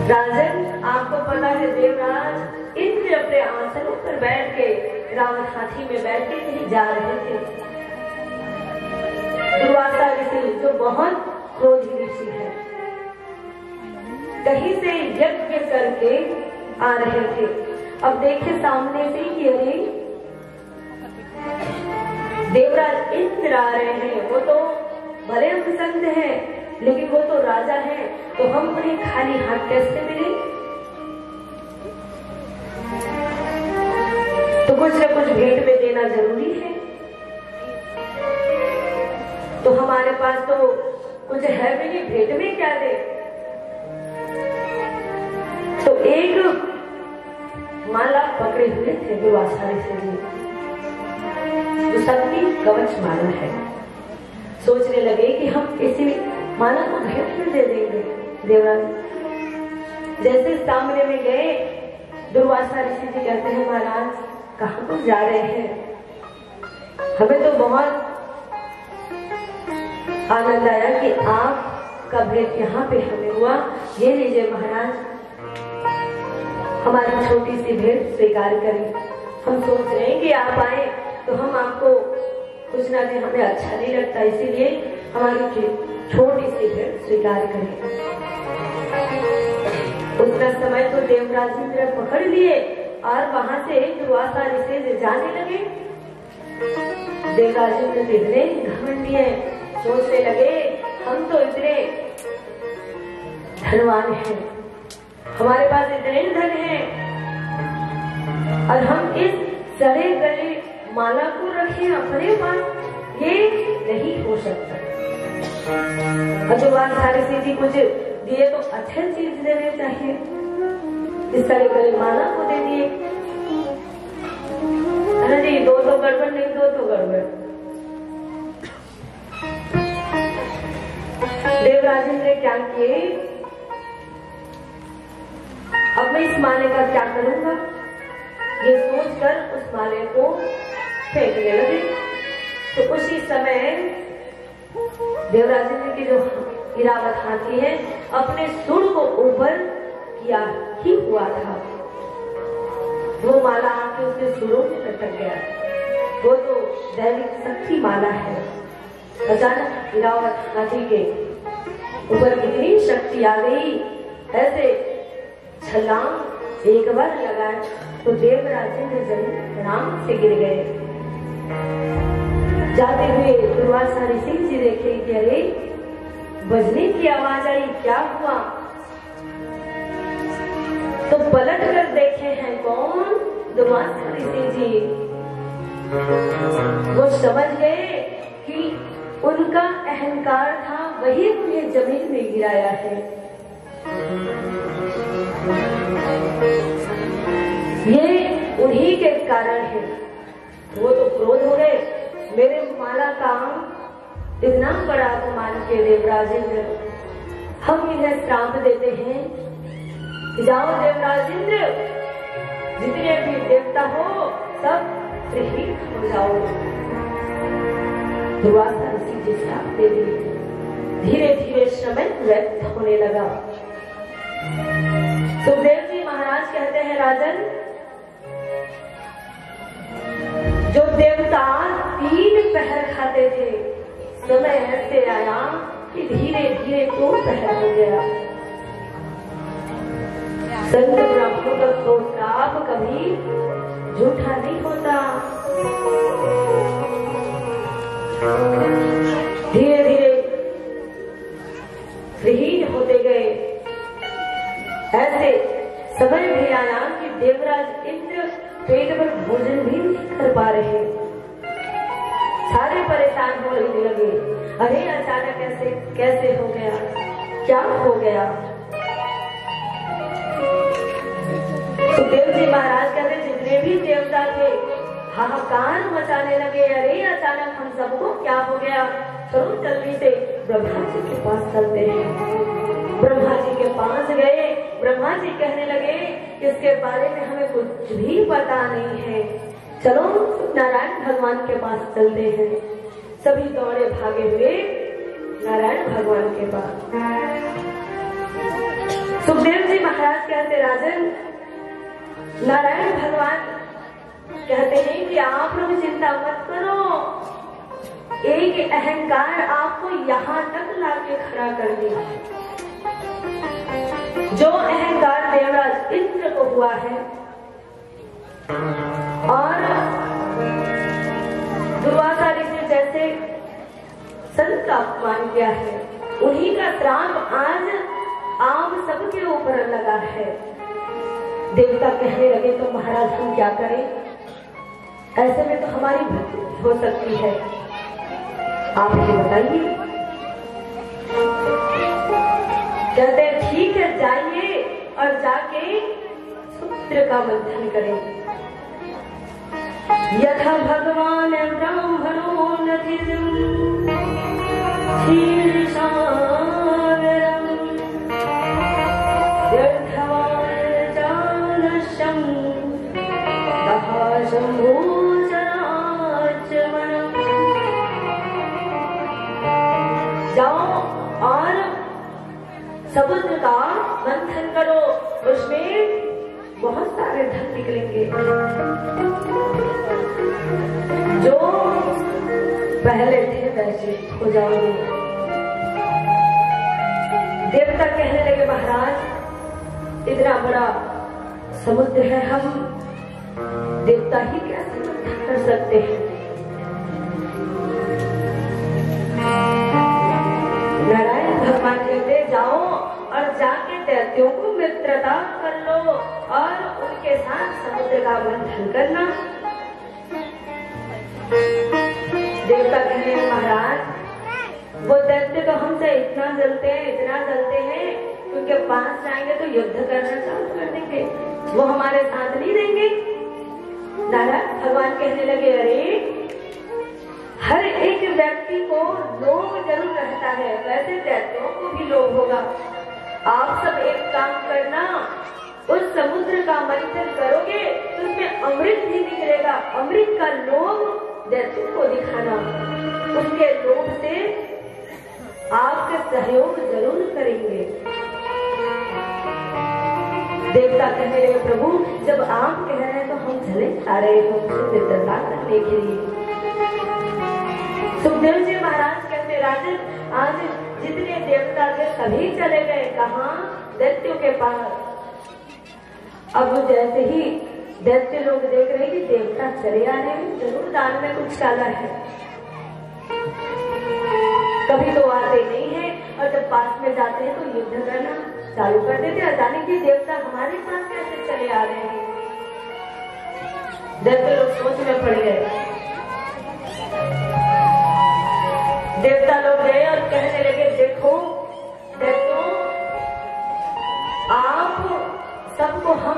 राजन, आपको पता है देवराज इंद्र अपने आसनों पर बैठ के रावण हाथी में बैठ के कहीं जा रहे थे। दुर्वासा ऋषि जो बहुत क्रोधी ऋषि है, कहीं से यज्ञ करके आ रहे थे। अब देखे सामने से कि अरे देवराज इंद्र आ रहे हैं। वो तो भले प्रसन्न है लेकिन वो तो राजा है, तो हम उन्हें खाली हाथ कैसे मिले? तो कुछ न कुछ भेंट में देना जरूरी है। तो हमारे पास तो कुछ है भी नहीं, भेंट में क्या दे? तो एक माला पकड़े हुए थे दुर्वासा ऋषि जी, जो शक्ति कवच माला है। सोचने लगे कि हम इसी माला को भेंट में दे देंगे। देवराज जैसे सामने में गए, दुर्वासा ऋषि जी कहते हैं महाराज कहाँ को जा रहे हैं? हमें तो बहुत आनंद आया कि आपका भेंट यहाँ पे हमें हुआ। ये लीजिए महाराज, हमारी छोटी सी भेंट स्वीकार करें। हम सोच रहे हैं कि आप आए तो हम आपको कुछ ना दें, हमें अच्छा नहीं लगता, इसीलिए हमारी छोटी सी भेंट स्वीकार करें। उतना समय तो देवराज इंद्र पकड़ लिए और वहां से दुर्वासा ऋषि जाने लगे। देवराज इंद्र इतने घमंडी है, सोचने लगे हम तो इतने धनवान हैं, हमारे पास इतने धन है और हम इस सड़े गले माला को रखें अपने पास, ये नहीं हो सकता। दुर्वासा ऋषि जी कुछ दिए तो अच्छे चीज देने चाहिए, इस तरह गले माला को दे दिए। अरे जी दो तो गड़बड़, नहीं दो तो गड़बड़। देवराज ने क्या किए, अब मैं इस माले का क्या करूंगा, ये सोचकर उस माले को फेंकने लगे। तो उसी समय देवराज इंद्र की जो गिरावट हाथी है, अपने सुर को ऊपर किया ही हुआ था, वो माला आके उसके सुरों में लटक गया। वो तो दैविक शक्ति माला है। अचानक गिरावट हाथी के ऊपर कितनी शक्ति आ गई, ऐसे छलांग एक बार लगाए तो देवराज इंद्र जमीन आराम से गिर गए। जाते हुए दुर्वासा ऋषि जी देखे कि अरे बजने की आवाज आई, क्या हुआ? तो पलट कर देखे हैं कौन? दुर्वासा ऋषि जी। वो समझ गए कि उनका अहंकार था, वही उन्हें जमीन में गिराया है। ये उन्हीं के कारण है। वो तो क्रोध हो गए, मेरे माला का इतना बड़ा अपमान के देवराज इंद्र, हम इन्हें श्राप देते हैं कि जाओ देवराज इंद्र, जितने भी देवता हो सब शहीद हो जाओ। दुर्वासा ऋषि जी श्राप दे दिए। धीरे धीरे समय व्यर्थ होने लगा। सुखदेव जी महाराज कहते हैं राजन, जो देवता 3 पहर खाते थे, समय ऐसे आया कि धीरे धीरे 2 पहर हो गया। संत ब्राह्मणों का श्राप कभी झूठा नहीं होता। धीरे धीरे विहीन होते गए। ऐसे समय भी आया कि देवराज इंद्र पेट पर भोजन भी नहीं कर पा रहे, सारे परेशान होने लगे। अरे अचानक कैसे हो गया, क्या हो गया? तो देव जी महाराज कहते जितने भी देवता थे हाहाकार मचाने लगे। अरे अचानक हम सबको क्या हो गया? चलो जल्दी से ब्रह्मा जी के पास चलते हैं। ब्रह्मा जी के पास गए। ब्रह्मा जी कहने लगे कि इसके बारे में हमें कुछ भी पता नहीं है, चलो नारायण भगवान के पास चलते हैं। सभी दौड़े भागे हुए नारायण भगवान के पास। सुखदेव जी महाराज कहते राजन, नारायण भगवान कहते हैं कि आप लोग चिंता मत करो, एक अहंकार आपको यहाँ तक लाके खड़ा कर दिया। जो अहंकार देवराज इंद्र को हुआ है और दुर्वासा ऋषि जैसे संत का अपमान किया है, उन्हीं का श्राप आज आप सबके ऊपर लगा है। देवता कहने लगे तो महाराज हम क्या करें, ऐसे में तो हमारी मृत्यु हो सकती है, आप मुझे बताइए। कहते हैं ठीक है, जाइए और जाके सूत्र का मंथन करें। यथा भगवान ब्राह्मणो नथिजं शीर्षावरं यर्थवान जानशं दहाशंभो चराचमनं। जाओ और समुद्र का मंथन करो, उसमें बहुत सारे धन निकलेंगे। जो पहले थे वैसे हो जाओगे। देवता कहने लगे महाराज इतना बड़ा समुद्र है, हम देवता ही कैसे मंथन कर सकते हैं। नारायण भगवान कहते जाओ और जाके दैत्यों को मित्रता कर लो और उनके साथ समुद्र का मंथन करना। देवता कहने महाराज वो दैत्य तो हमसे इतना जलते हैं कि उनके पास जाएंगे तो युद्ध करना चालू कर देंगे, वो हमारे साथ नहीं देंगे। नारायण भगवान कहने लगे अरे हर एक व्यक्ति को लोभ जरूर रहता है, वैसे दैत्यों को भी लोभ होगा। आप सब एक काम करना, उस समुद्र का मंथन करोगे तो उसमें अमृत भी निकलेगा, अमृत का लोभ दैत्यों को दिखाना, उसके लोभ से आपका सहयोग जरूर करेंगे। देवता कहने लगे प्रभु जब आप कह रहे हैं तो हम चले आ रहे हैं उनसे मित्रता करने के लिए। सुखदेव जी महाराज कहते राजन आज जितने देवता थे सभी चले गए, कहाँ? दैत्यों के पास। अब जैसे ही दैत्य लोग देख रहे कि देवता चले आ रहे हैं, जरूर दान में कुछ काला है, कभी तो आते नहीं है और जब पास में जाते हैं तो युद्ध करना चालू कर देते। अचानक ही देवता हमारे पास कैसे चले आ रहे हैं? दैत्य लोग सोच में पड़ गए। देवता लोग गए और कहने लगे देखो दैत्यों, आप सबको हम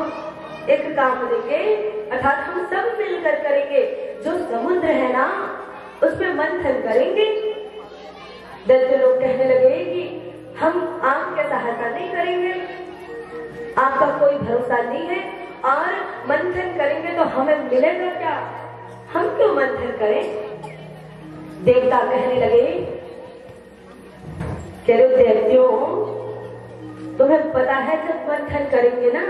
एक काम देंगे, अर्थात हम सब मिलकर करेंगे, जो समुद्र है ना उसमें मंथन करेंगे। दैत्य लोग कहने लगे कि हम आपके सहायता नहीं करेंगे, आपका कोई भरोसा नहीं है और मंथन करेंगे तो हमें मिलेगा क्या, हम क्यों मंथन करें? देवता कहने लगे कह रहे दैत्यों तुम्हें पता है जब मंथन करेंगे ना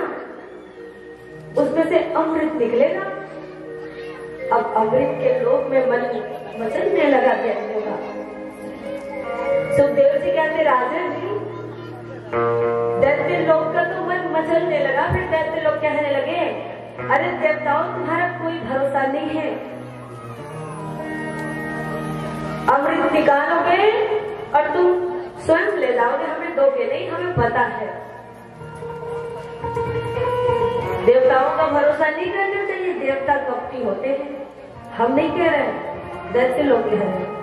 उसमें से अमृत निकलेगा। अब अमृत के लोभ में मन मचलने लगा दैत्यों का। सुखदेव जी कहते राजन दैत्य लोग का तो मन मचलने लगा। फिर दैत्य लोग कहने लगे अरे देवताओं तुम्हारा कोई भरोसा नहीं है, अमृत निकालोगे और तुम स्वयं ले जाओगे, हमें दोगे नहीं, हमें पता है। देवताओं का भरोसा नहीं करना चाहिए, देवता कपटी होते हैं। हम नहीं कह रहे, दैत्य लोग कह रहे हैं।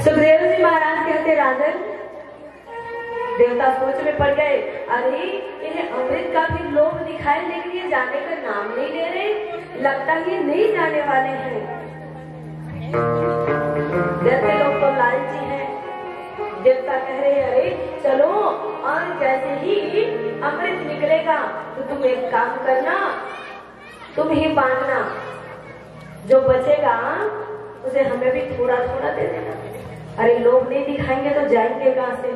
सुखदेव जी महाराज कहते राजन देवता सोच में पड़ गए, अरे इन्हें अमृत का भी लोभ दिखाई लेकिन ये जाने का नाम नहीं ले रहे, लगता है ये नहीं जाने वाले हैं। दैत्य लोग तो लालची हैं। देवता कह रहे अरे चलो और जैसे ही अमृत निकलेगा तो तुम एक काम करना, तुम ही बांटना, जो बचेगा उसे हमें भी थोड़ा थोड़ा दे देना। अरे लोग नहीं दिखाएंगे तो जाएंगे कहाँ से?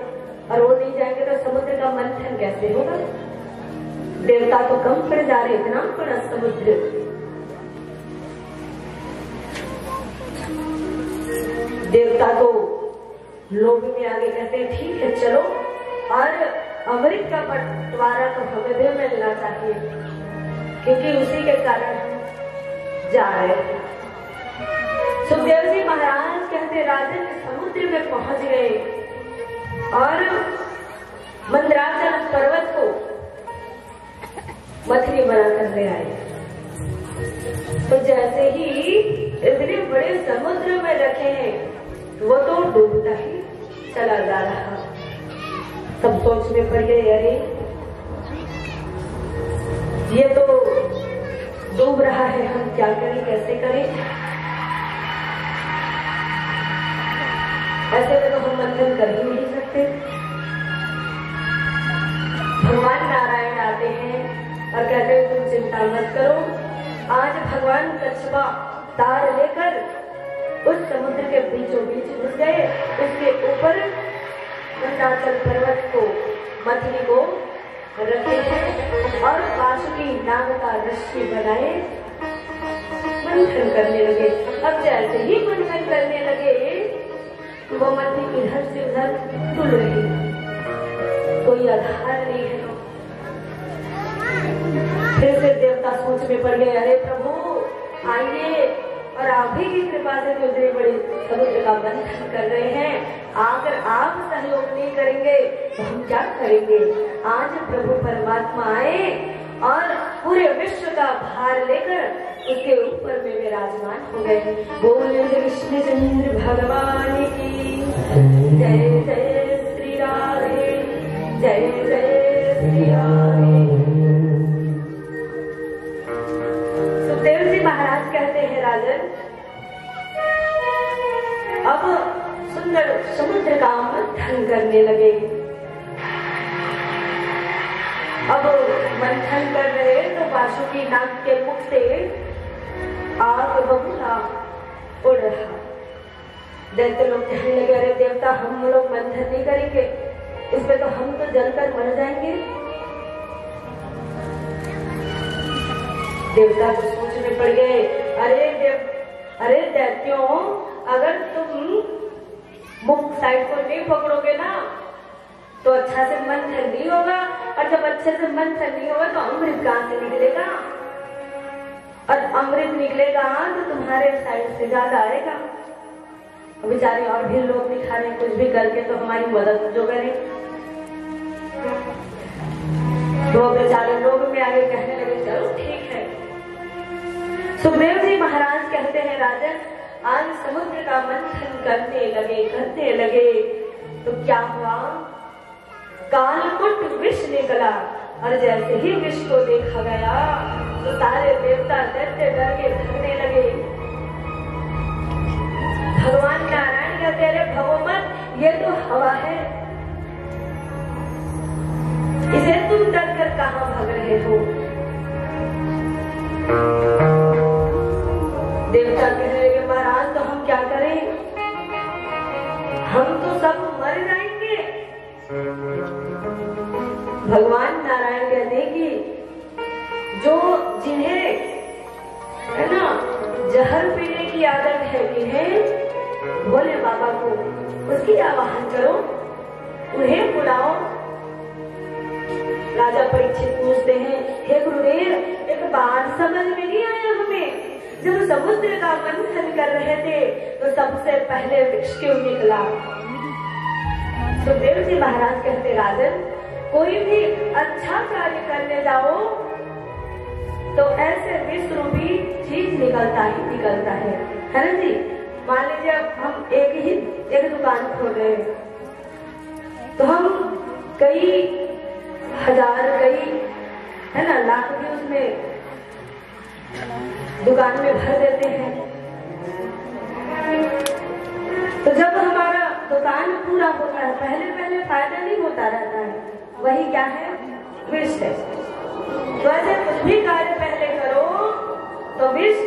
और वो नहीं जाएंगे तो समुद्र का मंथन कैसे होगा? देवता तो कम पड़ जा रहे, इतना बड़ा समुद्र। देवता तो लोभ में आगे कहते हैं ठीक है चलो, और अमृत का बंटवारा तो हमें भी मिलना चाहिए, क्योंकि उसी के कारण जा रहे थे। सुखदेव जी महाराज कहते राजन समुद्र में पहुंच गए और मंदराचल पर्वत को मछली बनाकर ले आए। तो जैसे ही इतने बड़े समुद्र में रखे हैं वो तो डूबता ही चला जा रहा। सब सोच में पड़ गए, अरे ये तो डूब रहा है, हम क्या करें, कैसे करें? ऐसे में तो हम मंथन कर ही नहीं सकते। भगवान नारायण आते हैं और कहते हैं तुम चिंता मत करो, आज भगवान कछुआ तार लेकर उस समुद्र के बीचों बीच घुस गए, उसके ऊपर मंदराचल पर्वत को मछली को रखे हैं और बांसुरी नाग का रस्सी बनाए मंथन करने लगे। अब जैसे ही मंथन करने लगे वो मछली इधर से उधर डुल रही, कोई आधार नहीं है। फिर से देवता सोच में पड़ गए, अरे प्रभु आइए, और आप ही की कृपा से जो इतने बड़े समुद्र का मंथन कर रहे हैं, अगर आप सहयोग नहीं करेंगे तो हम क्या करेंगे? आज प्रभु परमात्मा आए और पूरे विश्व का भार लेकर उसके ऊपर में विराजमान हो गए। बोले कृष्ण चंद्र भगवान की जय, जय श्री राधे, जय जय श्री राधे। सुखदेव जी महाराज कहते हैं राजन अब सुंदर समुद्र का मंथन करने लगे। अब मंथन कर रहे तो बांसुरी नाग के मुख से आग बबूला उड़ रहा। दैत्य लोग कहने लगे, अरे देवता हम लोग मंथन नहीं करेंगे, इसमें तो हम तो जलकर मर जाएंगे। देवता तो सोच में पड़ गए, अरे दैत्यों, अगर तुम मुख साइड को नहीं पकड़ोगे ना तो अच्छा से मंथन नहीं होगा, और जब अच्छे से मंथन नहीं होगा तो अमृत कहां से निकलेगा, और अमृत निकलेगा तो तुम्हारे साइड से ज्यादा आएगा। बेचारे और भी लोग नहीं खा रहे, कुछ भी करके तो हमारी मदद जो करें। तो बेचारे लोग में आगे कहने लगे, चलो ठीक है। सुखदेव जी महाराज कहते हैं राजन आज समुद्र का मंथन करने लगे तो क्या हुआ? कालकुट विष निकला, और जैसे ही विष को देखा गया तो सारे देवता दैत्य डर के भागने लगे। भगवान नारायण कहते अरे भगो मत, ये तो हवा है, इसे तुम डर कर कहां भाग रहे हो? देवता कहने लगे महाराज तो हम क्या करें, हम तो सब मर जाएंगे। भगवान नारायण कहते हैं कि जो जिन्हें है ना जहर पीने की आदत है, जिन्हें भोले बाबा को उसकी आवाहन करो, उन्हें बुलाओ। राजा परीक्षित पूछते हैं, हे गुरुदेव एक बात समझ में नहीं आया हमें, जब समुद्र का मंथन कर रहे थे तो सबसे पहले विष क्यों निकला? सुखदेव जी महाराज कहते राजन कोई भी अच्छा कार्य करने जाओ तो ऐसे विष रूपी चीज निकलता है ना जी। मान लीजिए हम एक दुकान खोल रहे हैं तो हम कई हजार कई है ना लाख भी उसमें दुकान में भर देते हैं। तो जब हमारा दुकान पूरा होता है पहले फायदा नहीं होता रहता है, वही क्या है विष है। तो ऐसे कुछ भी कार्य पहले करो तो विष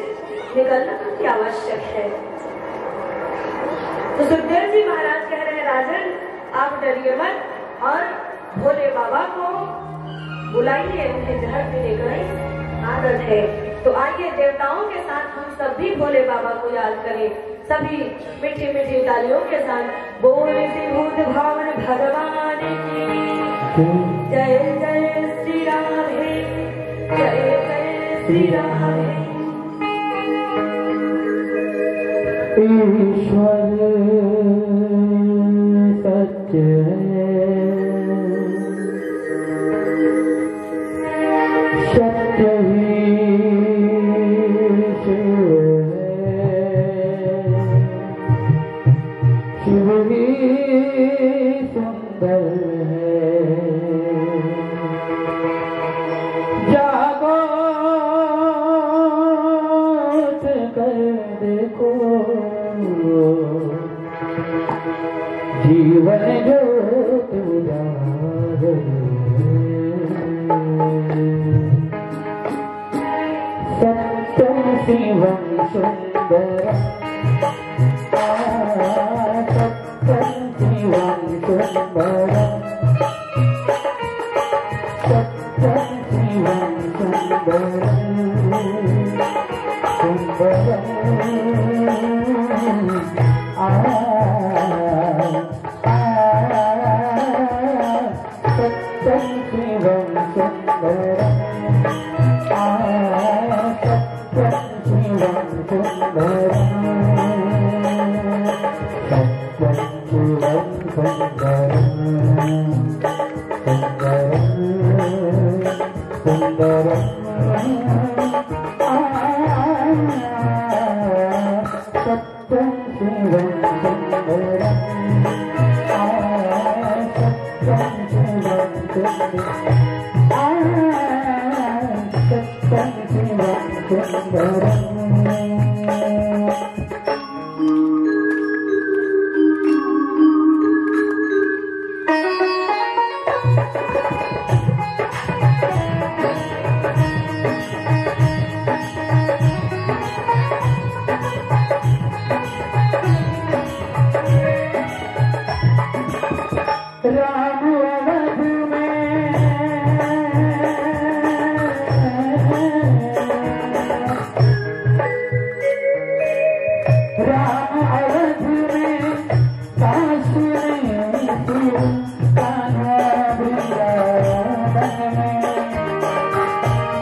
निकलना अति आवश्यक है। तो सुखदेव जी महाराज कह रहे हैं राजन आप डरिए मत, और भोले बाबा को बुलाइए, उन्हें जहर पीने का आदत है। तो आइए देवताओं के साथ हम सब भी भोले बाबा को याद करें, सभी मीठी मीठी तालियों के साथ। बोल विभूत भावन भगवान की जय, जय श्री राधे, जय जय श्री राधे। ईश्वर सत्य सत्य ही शिव ही सुंदर है। जागो कर देखो जीवन ज्योत उजागर सत्यम शिवम सुंदरम सत्यम शिवम सुंदरम सत्यम शिवम सुंदरम सुंदरम सत्यम शिवम सुंदरम सत्यम शिवम सुंदरम सत्यम शिवम सुंदरम सुंदरम सुंदरम सत्यम शिवम सुंदरम सत्यम शिवम सुंदरम राम अवध में राम अवध में काशी में कान्हा वृंदावन में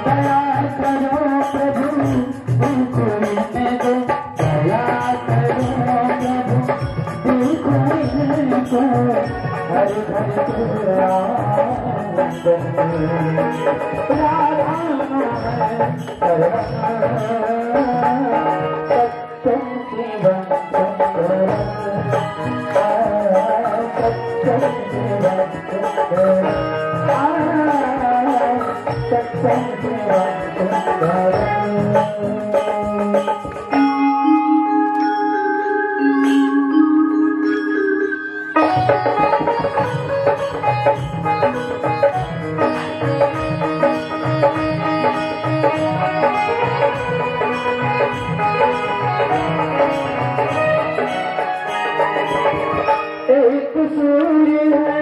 दया करो प्रभु उनको इन्हें दो दया करो प्रभु उनको इन्हें दो हरि हरि सत्यम शिवम सुंदरम सत्यम शिवम सुंदरम सत्यम शिवम सुंदरम एक सूर्य है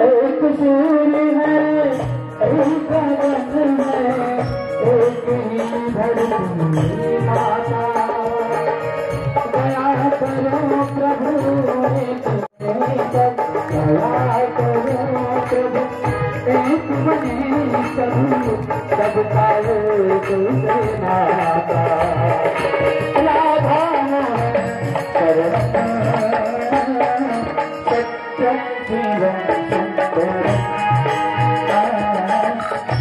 एक सूर्य है एक गगन है एक ही धरती माता दया करो प्रभु एक दया करो प्रभु एक बने प्रभु सबका दूसरे नाता राधा शरण सत्यम शिवम सुंदरम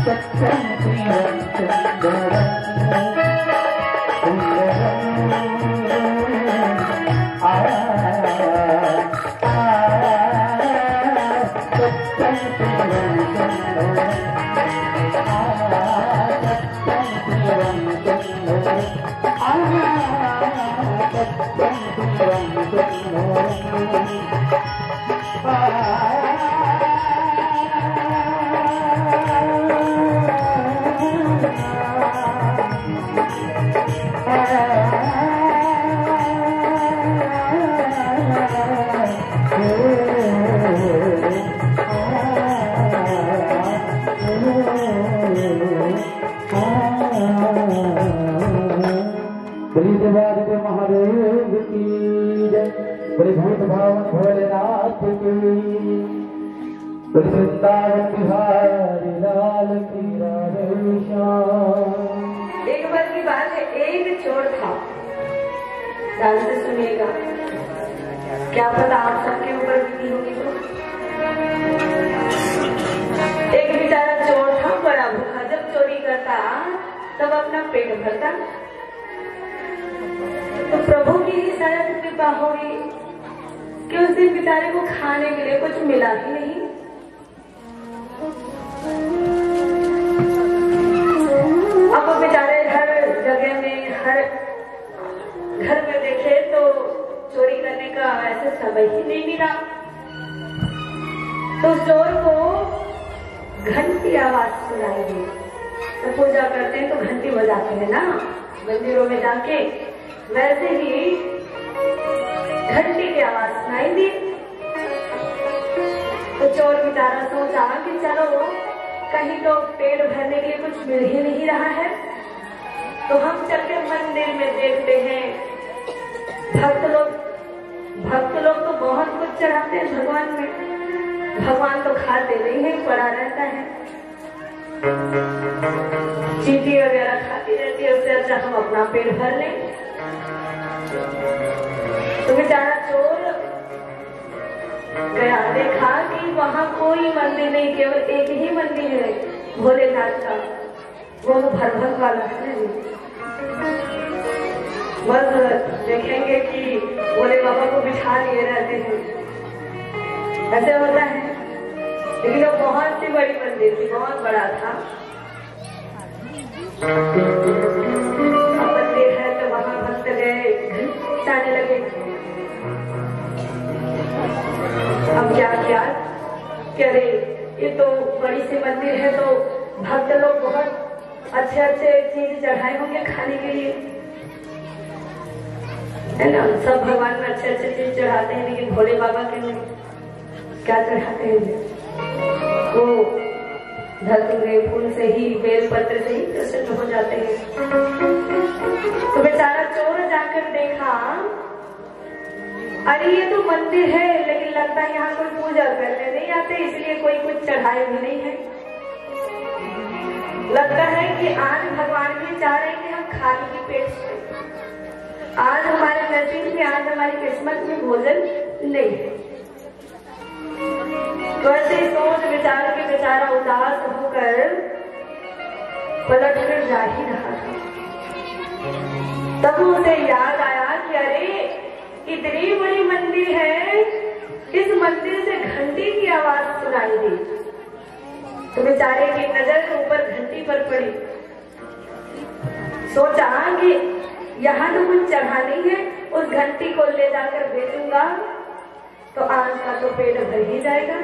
सत्यम शिवम सुंदरम श्री देवादित्य महादेव की जय। बड़े भूत भावन भोलेनाथ की, बड़े वृंदावन बिहारी लाल की राधे श्याम। एक बार की बात है, एक चोर था, ध्यान से सुनिएगा, क्या पता आप सबके ऊपर बीती होगी। तो एक बेचारा चोर था, बड़ा भूखा, जब चोरी करता तब अपना पेट भरता। तो प्रभु की ही शायद कृपा होगी कि उस दिन बेचारे को खाने के लिए कुछ मिला ही नहीं। अब बेचारे हर जगह में, हर घर में देखे तो चोरी करने का ऐसे समय ही नहीं मिला। तो चोर को घंटी आवाज सुनाई दी। तो पूजा करते हैं तो घंटी बजाते हैं ना मंदिरों में जाके, वैसे ही घंटी की आवाज सुनाई दी। तो चोर बेचारा सोचा कि चलो कहीं तो पेट भरने के लिए कुछ मिल ही नहीं रहा है, तो हम चल के मंदिर में देखते हैं। भक्त लोग तो बहुत कुछ चढ़ाते हैं भगवान में, भगवान तो खाते नहीं है, पड़ा रहता है, चीटी वगैरह खाती रहती है, उससे अच्छा हम अपना पेट भर लें। तो बेचारा चोर गया, देखा कि वहां कोई मंदिर नहीं, केवल एक ही मंदिर है भोलेनाथ का, वो भरभक वाला है। बस देखेंगे कि भोले बाबा को बिठा लिए रहते हैं, ऐसे होता है। लेकिन वो बहुत सी बड़ी मंदिर थी, बहुत बड़ा था। मंदिर है तो वहां भक्त गए, जाने लगे। अब क्या किया कि अरे ये तो बड़ी सी मंदिर है, तो भक्त लोग बहुत अच्छे अच्छे चीज चढ़ाए होंगे खाने के लिए, है ना। सब भगवान में अच्छे अच्छे चीज चढ़ाते हैं, लेकिन भोले बाबा के में क्या चढ़ाते हैं? वो धतूरे फूल से ही, बेल पत्र से ही प्रसन्न हो जाते हैं। तो बेचारा चोर जाकर देखा, अरे ये तो मंदिर है, लेकिन लगता है यहाँ कोई पूजा करने नहीं आते, इसलिए कोई कुछ चढ़ाए भी नहीं है। लगता है कि आज भगवान भी चाह रहे हैं कि हम खाली ही पेट सोए, आज हमारे नसीब में, आज हमारी किस्मत में भोजन नहीं है। तो ऐसे सोच विचार के बेचारा उदास होकर पलट कर जा ही रहा था। तब उसे याद आया कि अरे इतनी बड़ी मंदिर है, इस मंदिर से घंटी की आवाज सुनाई दी। तो बेचारे की नजर ऊपर घंटी पर पड़ी। सोचा कि यहाँ तो कुछ चढ़ा नहीं है, उस घंटी को ले जाकर बेचूंगा तो आज का तो पेट भर ही जाएगा।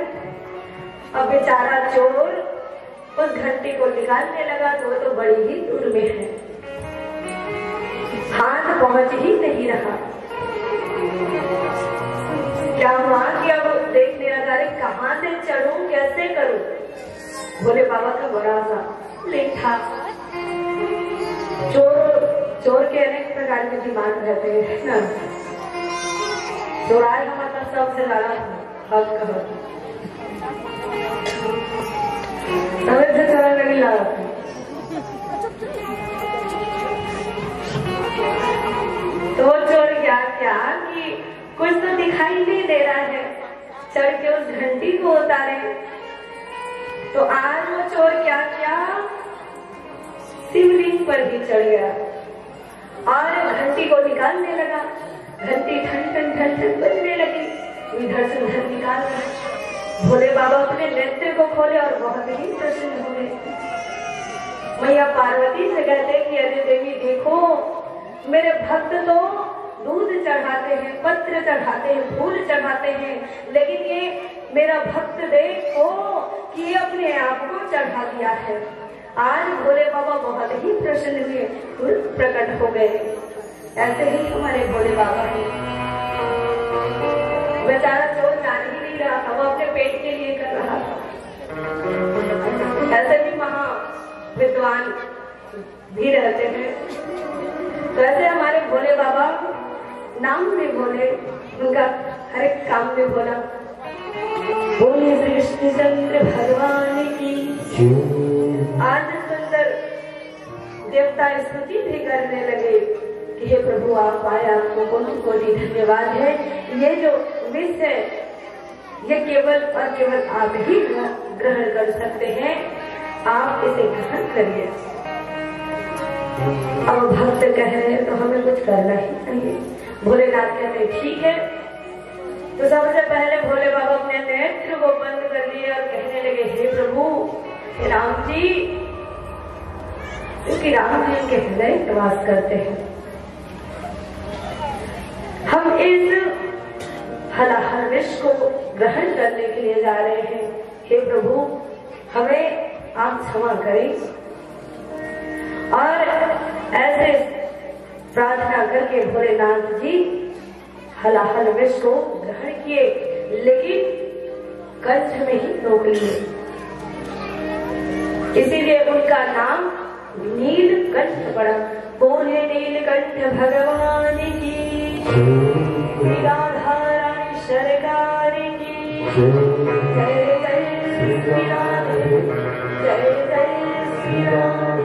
अब बेचारा चोर उस घंटी को निकालने लगा तो वो तो बड़ी ही दूर में है, हाथ पहुंच ही नहीं रहा। क्या हुआ कि अब देखने लगा, कहां से चढ़ूं, कैसे करूं? भोले बाबा का बड़ा सा लेख था। चोर के अनेक प्रकार के दिमाग रहते हैं ना। चोराई का मतलब सबसे ज्यादा हक का समझ से चोरा नहीं लगा। तो चोर क्या कि कुछ तो दिखाई नहीं दे रहा है, चढ़ के उस घंटी को उतारे। तो आज वो चोर क्या किया, शिवलिंग पर ही चढ़ गया और घंटी को निकालने लगा। घंटी ठन ठन ठन ठन बजने लगी, इधर से उधर निकाल रहा। भोले बाबा अपने नेत्र को खोले और बहुत ही प्रसन्न हो गए। मैया पार्वती से कहते कि अरे देवी देखो, मेरे भक्त तो दूध चढ़ाते हैं, पत्र चढ़ाते हैं, फूल चढ़ाते हैं, लेकिन ये मेरा भक्त देखो कि ये अपने आप को चढ़ा दिया है। आज भोले बाबा बहुत ही प्रसन्न हुए, प्रकट हो गए। ऐसे ही हमारे भोले बाबा हैं। बेचारा चोर जान ही नहीं रहा था, वो अपने पेट के लिए कर रहा था। ऐसे भी महा विद्वान भी रहते हैं। तो ऐसे हमारे भोले बाबा नाम में बोले, उनका हर एक काम में बोला। बोले श्री कृष्णचंद्र भगवान की। आज सुंदर देवता स्तुति भी करने लगे कि हे प्रभु आप आए, आपको कोटि कोटि धन्यवाद है। ये जो विष है ये केवल और केवल आप ही ग्रहण कर सकते हैं, आप इसे ग्रहण करिए। अब भक्त कह रहे हैं तो हमें कुछ करना ही चाहिए। भोलेनाथ कहते हैं ठीक है। तो सबसे पहले भोले बाबा अपने नेत्र को बंद कर लिए और कहने लगे हे प्रभु, हे राम जी, क्योंकि राम जी उनके हृदय निवास करते हैं। हम इस हलाहल विष को ग्रहण करने के लिए जा रहे हैं। हे प्रभु हमें आप क्षमा करें। और ऐसे प्रार्थना करके भोलेनाथ जी हलाहल विष को ग्रहण किए, लेकिन कंठ में ही रोक लिए। इसीलिए उनका नाम नीलकंठ पड़ा। बोले नीलकंठ भगवान की, राधा रानी सरकार की जय जय श्री राम, जय जय श्री राम।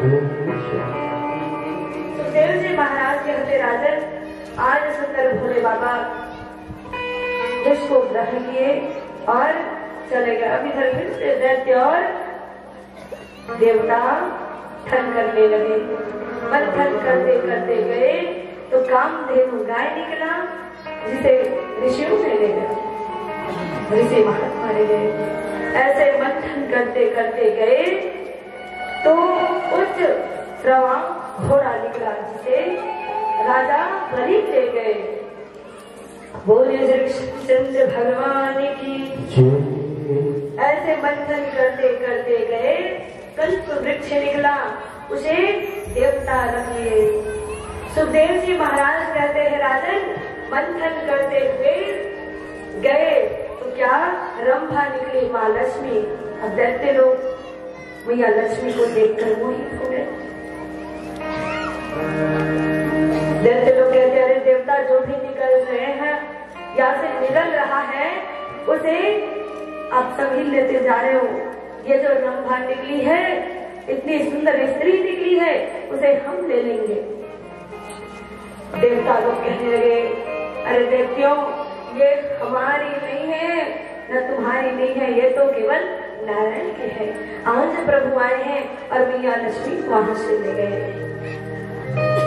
सुखदेव जी महाराज कहते राजन, आज सुंदर भोले बाबा जिसको ग्रहण किए और चले गए। अभी इधर फिर से दैत्य और देवता ठन करने लगे। मंथन करते करते गए तो कामधेनु गाय निकला, जिसे ऋषियों ने ले गए, ऋषि महात्मा ले गए। ऐसे मंथन करते करते गए तो उच्च श्रवां घोड़ा निकला, जिसे राजा बलि ले गए। बोले श्री कृष्णचंद्र भगवान की। ऐसे मंथन करते करते गए, कल्प वृक्ष निकला, उसे देवता रख लिए। सुखदेव जी महाराज कहते हैं राजन, मंथन करते हुए गए तो क्या रंभा निकली, माँ लक्ष्मी। अब दैत्य लोग मैया लक्ष्मी को देखकर मोहित हो गए। दैत्य लोग कहते अरे देवता जो भी निकल रहे हैं या से निकल रहा है उसे आप सभी लेते जा रहे हो। ये जो रंभा निकली है, इतनी सुंदर स्त्री निकली है, उसे हम ले लेंगे। देवता लोग कहने लगे अरे दैत्यों, ये हमारी नहीं है न तुम्हारी नहीं है, ये तो केवल नारायण की है। आज प्रभु आए हैं और मैया लक्ष्मी वहां से ले गए।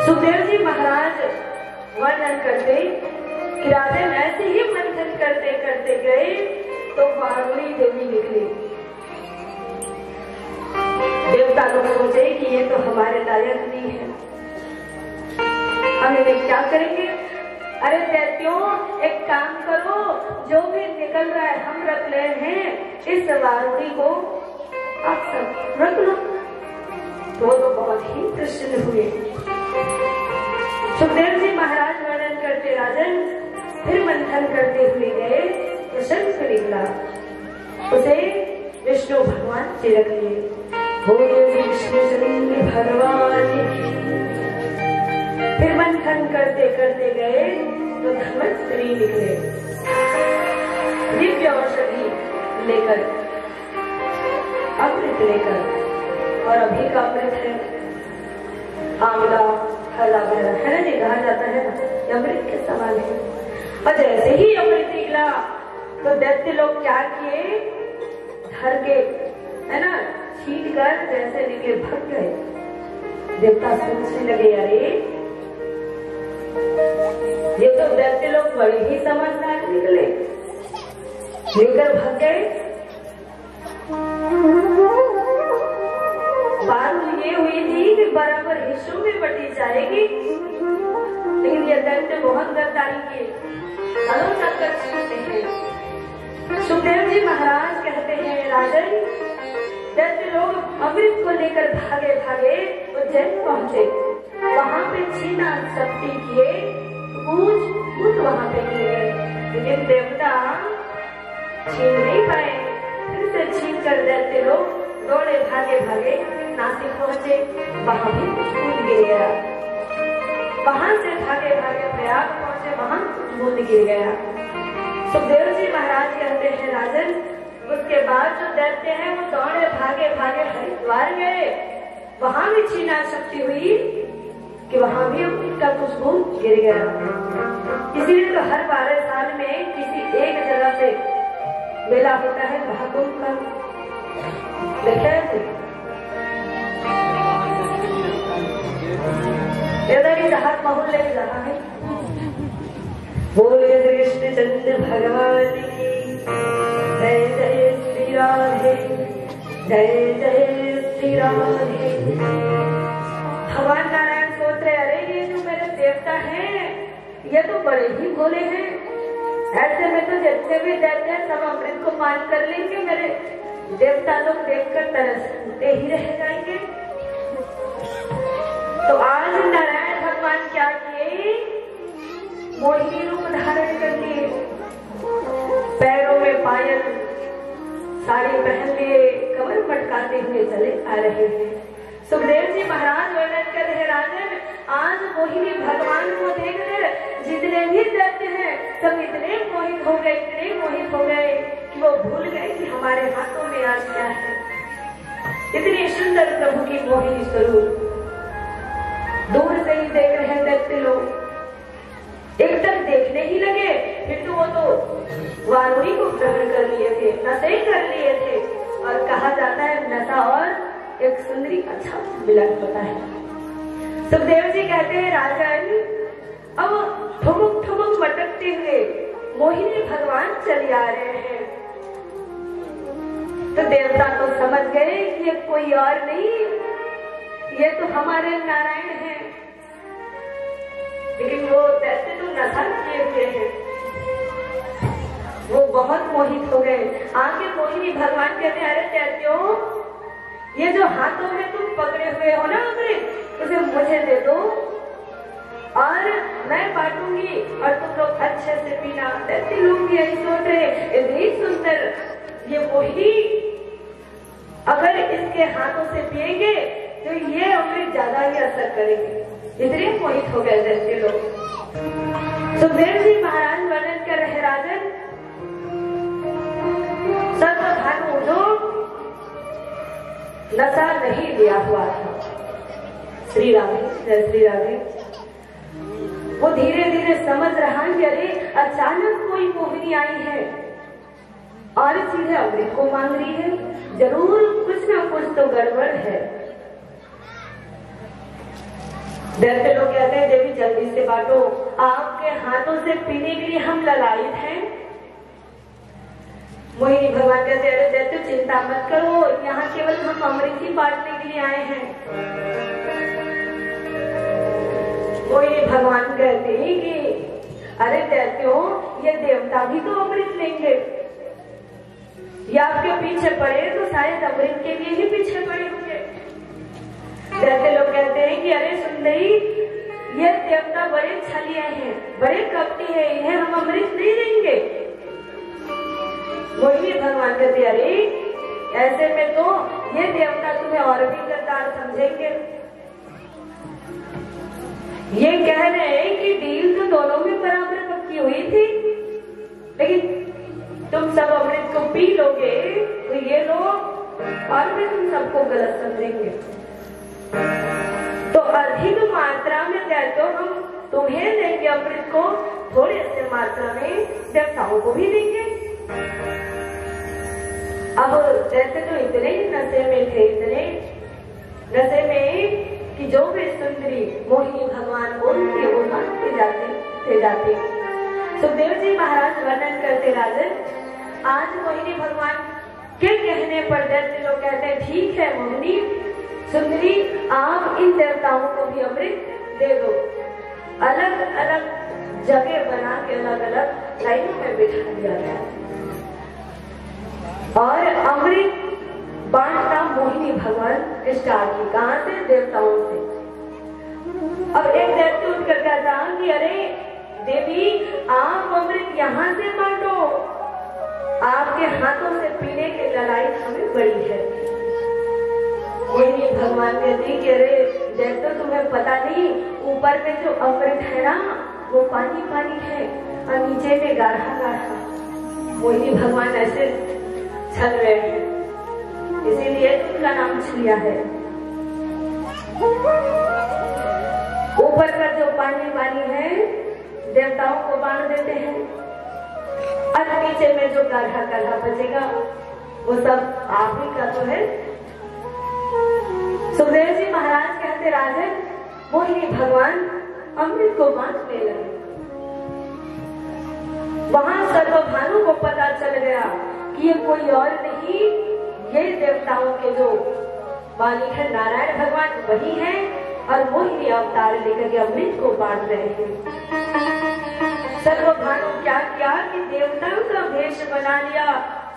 सुखदेव जी महाराज वर्णन करते कि राजन ऐसे ही मंथन करते करते गए तो वारुणी देवी निकली। देवता लोग सोचे कि ये तो हमारे लायक नहीं है, हम इन्हें क्या करेंगे। अरे दैत्यों, एक काम करो, जो भी निकल रहा है हम रख ले हैं, इस वारुणी को आप सब रख लो। तो बहुत ही प्रसन्न हुए। सुखदेव जी महाराज वर्णन करते राजन फिर मंथन करते हुए गए तो शंख निकला, उसे विष्णु भगवान से रख लिए। बोले कृष्णचंद्र भगवान की। फिर मंथन करते करते गए तो धर्मस्त्री निकले, दिव्य औषधि लेकर, अमृत लेकर। और अभी का अमृत है आंवला, हरा भरा है ना, कहा जाता है ना, अमृत के समान है। और जैसे ही अमृत निकला तो दैत्य लोग क्या किए, धर के है ना छीट कर जैसे निकले भग गए। देवता सोचने लगे अरे ये तो दैत्य लोग बड़े ही समझदार निकले, लेकर भग गए। बात ये हुई थी कि बराबर हिस्सों में बटी जाएगी, लेकिन ये दैत्य बहुत गद्दारी किए, अलों तक छूटे हैं। सुखदेव जी महाराज कहते हैं राजन, दैत्य लोग अमृत को लेकर भागे भागे उज्जैन पहुंचे। वहां पे छीना शक्ति किए, पूछ वहां पे किए, लेकिन देवता छीन नहीं पाए। फिर से छीन कर दैत्य लोग दौड़े भागे भागे नासिक पहुंचे, वहां भी कुछ फूल गिर गया। वहां से भागे भागे प्रयाग पहुंचे, वहां बूंद गिर गया। सुखदेव जी महाराज कहते हैं राजन, उसके बाद जो दैत्य हैं वो दौड़े भागे भागे हरिद्वार गए, वहां भी छीना शक्ति हुई कि वहां भी उनका कुछ बूंद गिर गया। इसीलिए तो हर 12 साल में किसी एक जगह पे मेला होता है महाकुंभ का, देखा है इधर ही जहां मोहल्ले में रहा है। बोले कृष्णचंद्र भगवान की जय जय श्री राधे, जय जय श्री राधे। भगवान नारायण सोच रहे, अरे ये जो मेरे देवता हैं ये तो बड़े ही भोले हैं, ऐसे में तो जितने भी दैत्य हैं सब अमृत को पान कर लेंगे, मेरे देवता लोग देखकर तरसते ही रह जाएंगे। तो आज नारायण भगवान क्या किए, मोहिनी रूप धारण कर लिए, पैरों में पायल, साड़ी पहन लिए, कमर पटकाते हुए चले आ रहे हैं। सुखदेव जी महाराज वर्णन कर रहे, राजन आज मोहिनी भगवान को देखकर जितने भी दैत्य हैं सब इतने मोहित हो गए, इतने मोहित हो गए कि वो भूल गए कि हमारे हाथों में आज क्या है। इतनी सुंदर प्रभु की मोहिनी स्वरूप दूर से ही देख रहे हैं दैत्य लोग, एकदम देखने ही लगे, फिर तो वो तो वारुणी को ग्रहण कर लिए थे, नशे कर लिए थे। और कहा जाता है नशा और एक सुंदरी अच्छा मिलन होता है। सुखदेव जी कहते हैं राजन, अब ठुमुक ठुमुक मटकते हुए मोहिनी भगवान चले आ रहे हैं। तो देवता तो समझ गए कि ये कोई और नहीं, ये तो हमारे नारायण हैं। लेकिन वो दैत्य तो नशा किए हुए हैं, वो बहुत मोहित हो गए। आगे मोहिनी भगवान कहते हैं, अरे दैत्यों, ये जो हाथों में तुम पकड़े हुए हो ना अमृत, उसे मुझे दे दो और मैं बांटूंगी और तुम लोग अच्छे से पीना। दैत्य लोग भी यही सोच रहे, इतनी सुंदर ये मोहिनी, अगर इसके हाथों से पिएंगे तो ये अमृत ज्यादा ही असर करेंगे। इतने मोहित हो गए दैत्य लोग। सुखदेव जी महाराज वर्णन कर रहे, राजन सर्वभानु जो नशा नहीं लिया हुआ था, श्री राधे जय श्री राधे, वो धीरे धीरे समझ रहा कि अरे अचानक कोई मोहिनी आई है और सीधे अमृत को मांग रही है, जरूर कुछ ना कुछ तो गड़बड़ है। दैत्य लोग कहते हैं, देवी जल्दी से बांटो, आपके हाथों से पीने के लिए हम ललायित हैं। मोहिनी भगवान कहते हैं, अरे दैत्य चिंता मत करो, यहाँ केवल हम अमृत ही बांटने के लिए आए हैं। मोहिनी भगवान कहते हैं कि अरे दैत्यों, ये देवता भी तो अमृत लेंगे, ये आपके पीछे पड़े तो शायद अमृत के लिए ही पीछे पड़े होंगे। दैत्य लोग कहते हैं कि अरे सुंदरी, ये देवता बड़े छलिए हैं, बड़े कपटी है, इन्हें हम अमृत नहीं देंगे। मोहिनी भगवान कहते, अरे ऐसे में तो ये देवता तुम्हें और भी गद्दार समझेंगे। ये कह रहे हैं कि डील तो दोनों में बराबर पक्की हुई थी, लेकिन तुम सब अमृत को पी लोगे तो ये लोग और भी तुम सबको गलत समझेंगे। तो अधिक मात्रा में दैत्यों हम तुम्हें देंगे अमृत को, थोड़े से मात्रा में देवताओं को भी देंगे। अब दैत्य तो इतने ही नशे में थे, इतने नशे में कि जो भी सुंदरी मोहिनी भगवान बोलते वो मानते जाते। सुखदेव जी महाराज वर्णन करते, राजन आज मोहिनी भगवान के कहने पर दैत्य लोग कहते हैं, ठीक है मोहिनी सुंदरी, आप इन देवताओं को भी अमृत दे दो। अलग अलग जगह बना के अलग अलग लाइनों में बिठा दिया गया और अमृत बांटना मोहिनी भगवान स्टार्ट की। कहां से? देवताओं से। अब एक दैत्य उठकर कहता कि अरे देवी, आप अमृत यहाँ से बांटो, आपके हाथों से पीने की लड़ाई हमें बड़ी है। वही भगवान कहती कि अरे देख तो तुम्हें पता नहीं, ऊपर में जो अमृत है ना वो पानी पानी है और नीचे में गाढ़ा गाढ़ा। वही भगवान ऐसे छल रहे हैं, इसीलिए उनका नाम छलिया है। ऊपर का जो पानी पानी है देवताओं को बांट देते हैं और नीचे में जो गाढ़ा गाढ़ा बचेगा वो सब आप ही का तो है। सुखदेव जी महाराज कहते राजन मोहिनी भगवान अमृत को बांटने लगे। वहां सर्वभानु को पता चल गया कि ये कोई और नहीं, ये देवताओं के जो मालिक है नारायण भगवान वही है और मोहिनी अवतार लेकर के अमृत को बांट रहे हैं। सर्वभानु क्या किया कि देवताओं का वेश बना लिया,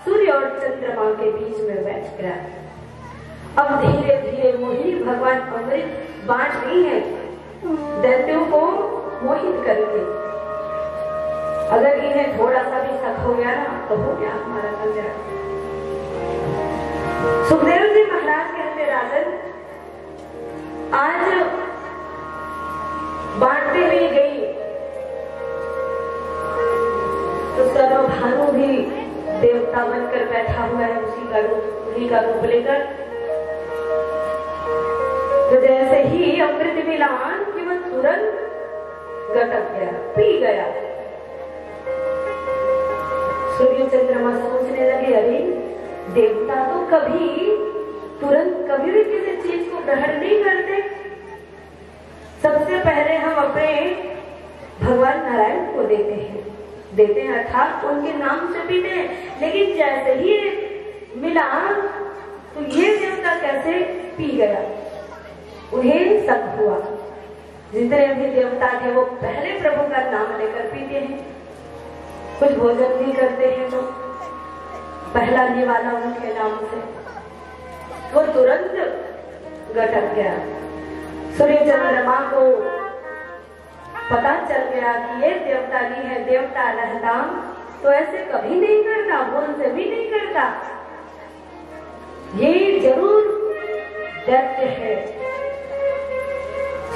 सूर्य और चंद्रमा के बीच में बैठ गया। अब धीरे धीरे मोहिनी भगवान अमृत बांट रही है दैत्यों को मोहित करके। अगर इन्हें थोड़ा सा भी शक हो गया ना तो हो गया हमारा कल्याण। सुखदेव जी महाराज कहते राजन आज बांटते हुए गई तो सर्वभानु भी देवता बनकर बैठा हुआ है, उसी का रूप लेकर। तो जैसे ही अमृत मिला कि वह तुरंत गटक गया, पी गया। सूर्य चंद्रमा सोचने लगे अरे देवता तो कभी भी किसी चीज को ग्रहण नहीं करते। सबसे पहले हम अपने भगवान नारायण को देते हैं अर्थात उनके नाम से पीते हैं। लेकिन जैसे ही मिला तो ये देवता कैसे पी गया, उन्हें शक हुआ। जितने भी देवता थे वो पहले प्रभु का नाम लेकर पीते हैं, कुछ भोजन भी करते हैं तो पहला निवाला उनके नाम से, वो तुरंत गटक गया। सूर्य चंद्रमा को पता चल गया कि ये देवता नहीं है, देवता रहता तो ऐसे कभी नहीं करता, भूल से भी नहीं करता, ये जरूर दैत्य है।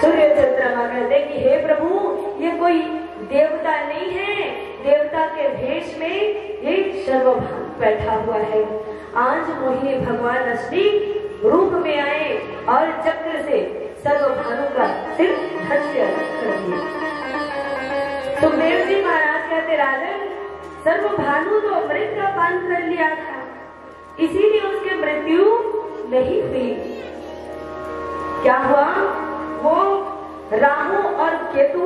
सूर्य चंद्रमा कहते कि हे प्रभु ये कोई देवता नहीं है, देवता के भेष में ये सर्वभानु बैठा हुआ है। आज मोहिनी भगवान असली रूप में आए और चक्र से सर्वभानु का सिर धस्य कर दिया। सुखदेव जी महाराज कहते राजन सर्वभानु तो अमृत का पान कर लिया था, इसीलिए उसकी मृत्यु नहीं हुई। क्या हुआ, वो राहु और केतु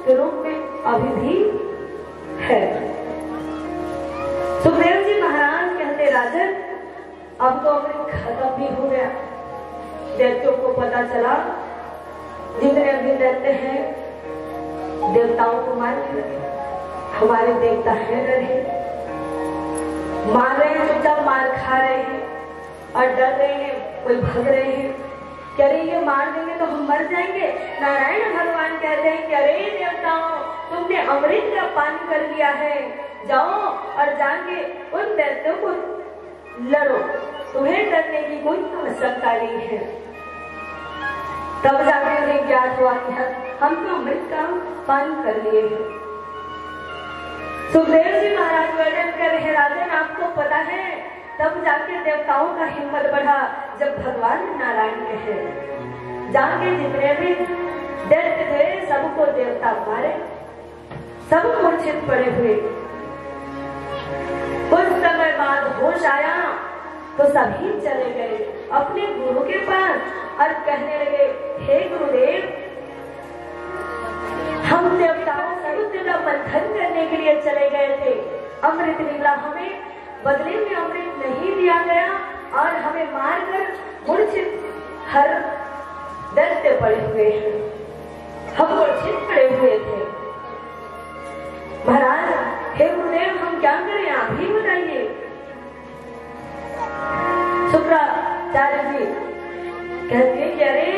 के रूप में अभी भी है। सुखदेव जी महाराज कहते राजन अब तो अमृत खत्म भी हो गया। दैत्यों को पता चला, जितने भी दैत्य हैं देवताओं को मारने लगे। हमारे देवता है रहे, मार रहे हैं, चुपचाप मार खा रहे हैं और डर रहे हैं, कोई भाग रहे हैं कि अरे ये मार देंगे तो हम मर जाएंगे। नारायण भगवान कहते हैं कि अरे देवताओं तुमने अमृत का पान कर लिया है, जाओ और जाके उन दैत्यों को लड़ो, तुम्हें डरने की कोई आवश्यकता नहीं है। तब जाके उन्हें ज्ञात हुआ कि हम तो अमृत का पान कर लिए हैं। सुखदेव जी महाराज वर्णन कर रहे राजन आपको पता है तब जाके देवताओं का हिम्मत बढ़ा जब भगवान नारायण कहे जाके जितने भी दैत्य थे सबको देवता मारे, सब मूर्छित पड़े हुए। कुछ समय बाद होश आया तो सभी चले गए अपने गुरु के पास और कहने लगे हे गुरुदेव हम देवताओं समुद्र का मंथन करने के लिए चले गए थे, अमृत मिला हमें, बदले में अमृत नहीं दिया गया और हमें मारकर मूर्छित हर दैत्य पड़े हुए हैं, हम मूर्छित पड़े हुए थे। महाराज हे गुरुदेव हम क्या करें आप ही बताइए। शुक्राचार्य जी कहते कि अरे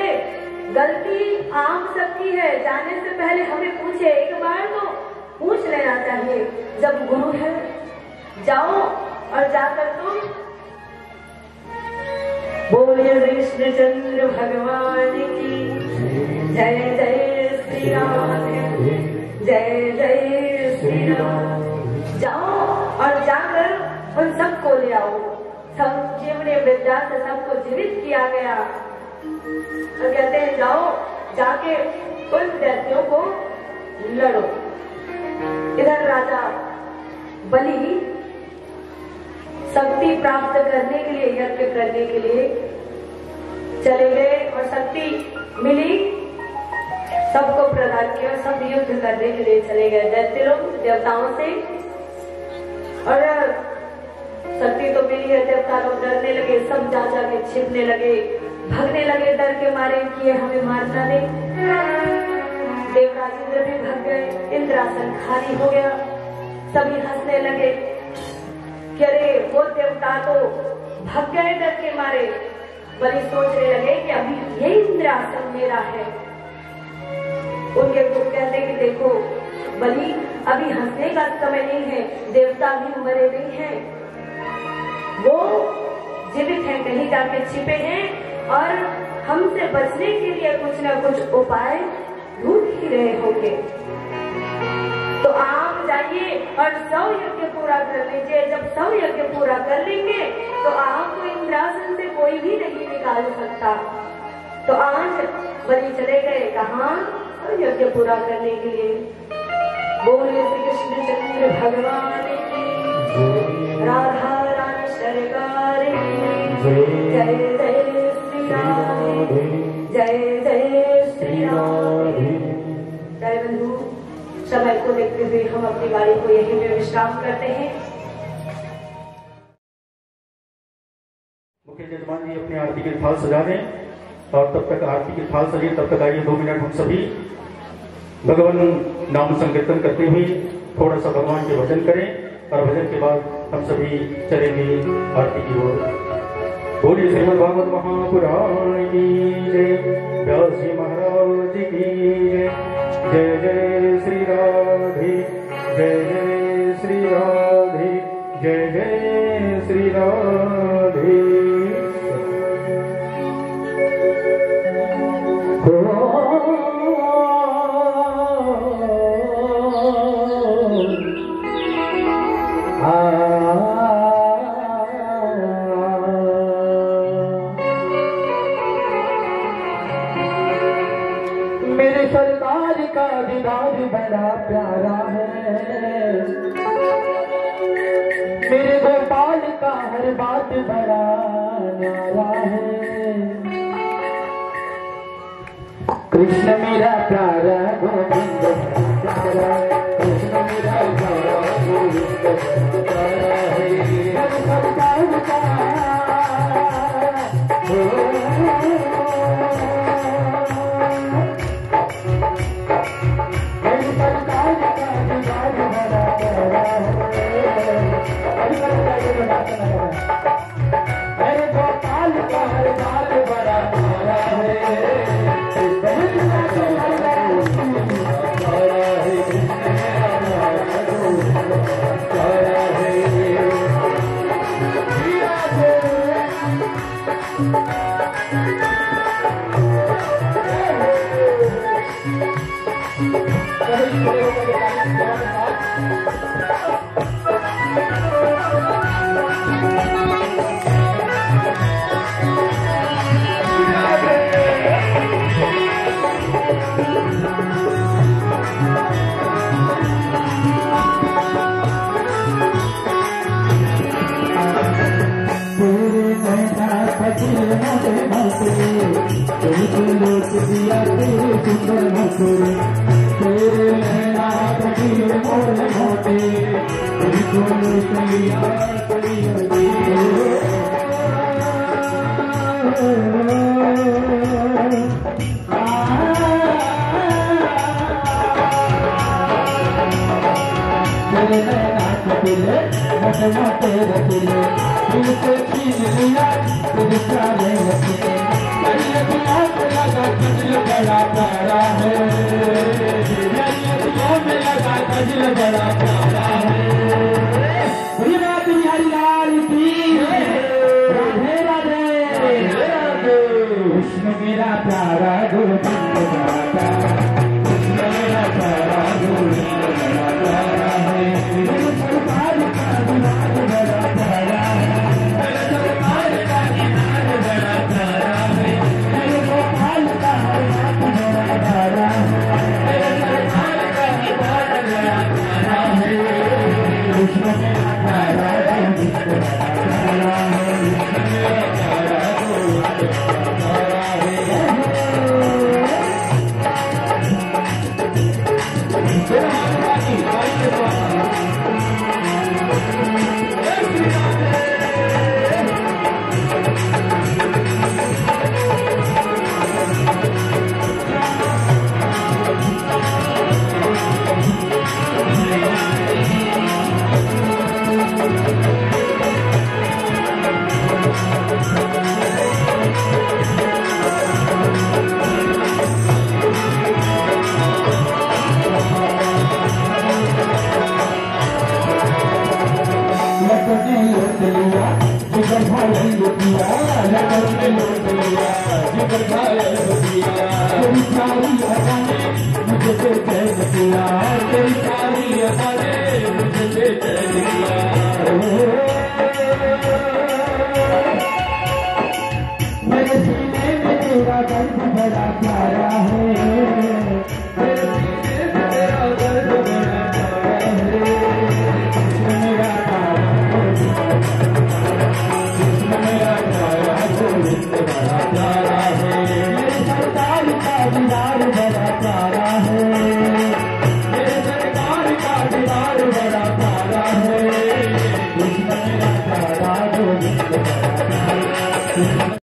गलती आम सबकी है, जाने से पहले हमें पूछे, एक बार तो पूछ लेना चाहिए। जब गुरु है जाओ और जाकर तुम बोलिए कृष्णचंद्र भगवान की जय। जय श्री राम, जय जय श्री राम। जाओ और जाकर उन सबको ले आओ। सब जीवने विद्या से सबको जीवित किया गया। तो कहते हैं जाओ जाके उन दैत्यों को लड़ो। इधर राजा बलि शक्ति प्राप्त करने के लिए, यज्ञ करने के लिए चले गए और शक्ति मिली, सबको प्रदान किया। सब युद्ध करने के लिए चले गए दैत्य लोग देवताओं से। और शक्ति तो मिली है, देवता लोग डरने लगे, सब जा जाके छिपने लगे, भागने लगे डर के मारे कि ये हमें मार ना दे। देवराज इंद्र भी भाग गए, इंद्रासन खाली हो गया। सभी हंसने लगे कि अरे वो देवता तो भाग गए डर के मारे। बलि सोचने लगे कि अभी ये इंद्रासन मेरा है। उनके गुरु कहते कि देखो बलि, अभी हंसने का समय नहीं है, देवता भी मरे नहीं हैं, वो जीवित हैं, कहीं जाके छिपे हैं और हमसे बचने के लिए कुछ न कुछ उपाय ढूंढ ही रहे होंगे। तो आप जाइए और 100 यज्ञ पूरा कर लीजिए। जब 100 यज्ञ पूरा कर लेंगे तो आपको इंद्रासन से कोई भी नहीं निकाल सकता। तो आज बलि चले गए कहाँ? यज्ञ पूरा करने के लिए। बोलिए श्री कृष्णचंद्र भगवान की, राधा रानी सरकार की जय। जय श्री राम, जय जय श्री राम। जय बंधु, समय को देखते हुए हम अपनी वाणी को यहीं पे विश्राम करते हैं। मुख्य यजमान जी अपनी आरती के थाल सजा दें और तब तक आरती के थाल सजे, तब तक आइए 2 मिनट हम सभी भगवान नाम संकीर्तन करते हुए थोड़ा सा भगवान के भजन करें और भजन के बाद हम सभी चलेंगे आरती की ओर। बोलिए श्रीमद् भागवत महापुराण की जय, व्यास जी महाराज की जय। जय जय श्री राधे, जय जय श्री राधे, जय जय श्री राधे। मेरे सरकार का दीदार बड़ा प्यारा है, मेरे गोपाल का हर बात बड़ा न्यारा है। कृष्ण मेरा प्यारा गोविंद प्यारा, कृष्ण मेरा प्यारा गोविंद प्यारा है। मेरे सरकार का मेरे गोपाल का हर बात बड़ा प्यारा है। कृष्ण मेरा प्यारा गोविंद बड़ा प्यारा है, कृष्ण मेरा प्यारा गोविंद बड़ा प्यारा जिगर भाई लुटिया, नगर में लौट लिया, जिगर भाई लुटिया, तेरी सारी अदाएं मुझे बेचैन किया, तेरी सारी अदाएं मुझे बेचैन किया। मेरे सीने में तेरा दर्द बड़ा प्यारा है, मेरे सीने में तेरा दर्द बड़ा प्यारा है, कृष्ण मेरा बड़ा प्यारा है, मेरे सरकार का दीदार बड़ा प्यारा है, मेरे सरकार का दीदार बड़ा प्यारा है, कृष्ण मेरा प्यारा गोविंद बड़ा प्यारा।